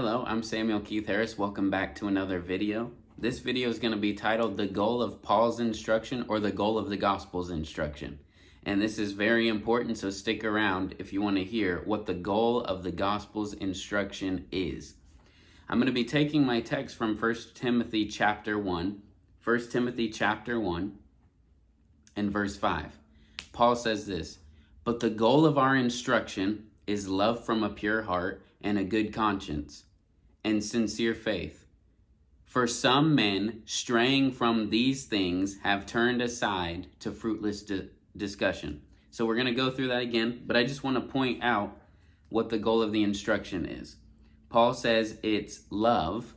Hello, I'm Samuel Keith Harris. Welcome back to another video. This video is going to be titled The Goal of Paul's Instruction or The Goal of the Gospel's Instruction. And this is very important, so stick around if you want to hear what the goal of the Gospel's instruction is. I'm going to be taking my text from 1 Timothy chapter 1. 1 Timothy chapter 1 and verse 5. Paul says this, "But the goal of our instruction is love from a pure heart and a good conscience and sincere faith. For some men, straying from these things, have turned aside to fruitless discussion." So we're going to go through that again, but I just want to point out what the goal of the instruction is. Paul says it's love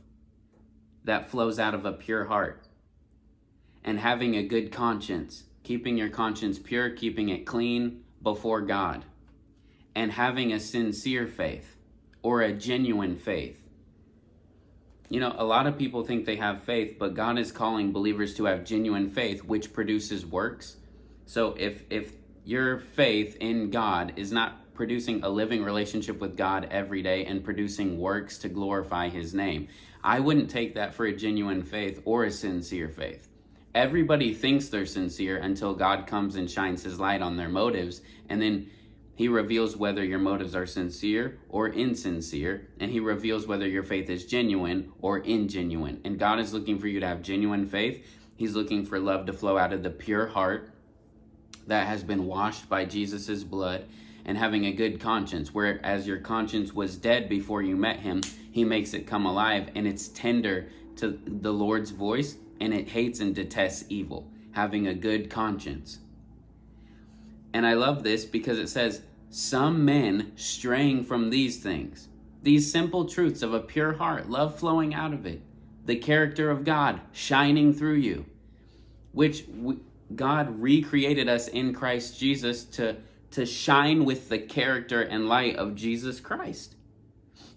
that flows out of a pure heart and having a good conscience, keeping your conscience pure, keeping it clean before God, and having a sincere faith or a genuine faith. You know, a lot of people think they have faith, but God is calling believers to have genuine faith, which produces works. So if your faith in God is not producing a living relationship with God every day and producing works to glorify His name, I wouldn't take that for a genuine faith or a sincere faith. Everybody thinks they're sincere until God comes and shines His light on their motives, and then He reveals whether your motives are sincere or insincere, and He reveals whether your faith is genuine or ingenuine. And God is looking for you to have genuine faith. He's looking for love to flow out of the pure heart that has been washed by Jesus's blood, and having a good conscience, whereas your conscience was dead before you met Him, He makes it come alive, and it's tender to the Lord's voice, and it hates and detests evil. Having a good conscience. And I love this because it says, some men straying from these things. These simple truths of a pure heart, love flowing out of it, the character of God shining through you, which God recreated us in Christ Jesus to shine with the character and light of Jesus Christ.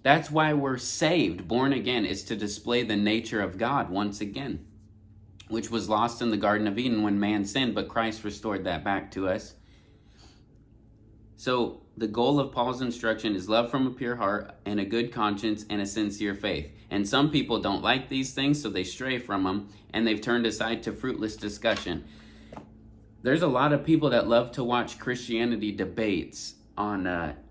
That's why we're saved, born again, is to display the nature of God once again, which was lost in the Garden of Eden when man sinned, but Christ restored that back to us. So the goal of Paul's instruction is love from a pure heart and a good conscience and a sincere faith. And some people don't like these things, so they stray from them, and they've turned aside to fruitless discussion. There's a lot of people that love to watch Christianity debates on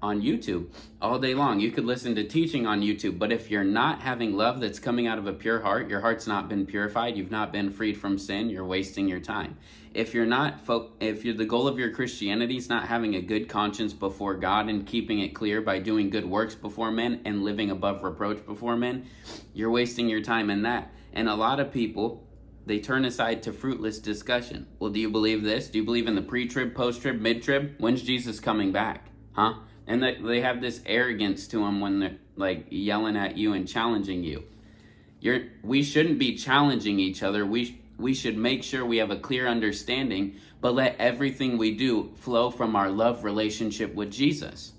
YouTube all day long. You could listen to teaching on YouTube, but if you're not having love that's coming out of a pure heart, your heart's not been purified, you've not been freed from sin, you're wasting your time. If the goal of your Christianity is not having a good conscience before God and keeping it clear by doing good works before men and living above reproach before men, you're wasting your time in that. And a lot of people, they turn aside to fruitless discussion. Well, do you believe this? Do you believe in the pre-trib, post-trib, mid-trib? When's Jesus coming back? Huh? And they have this arrogance to them when they're like yelling at you and challenging you. We shouldn't be challenging each other. We should make sure we have a clear understanding, but let everything we do flow from our love relationship with Jesus.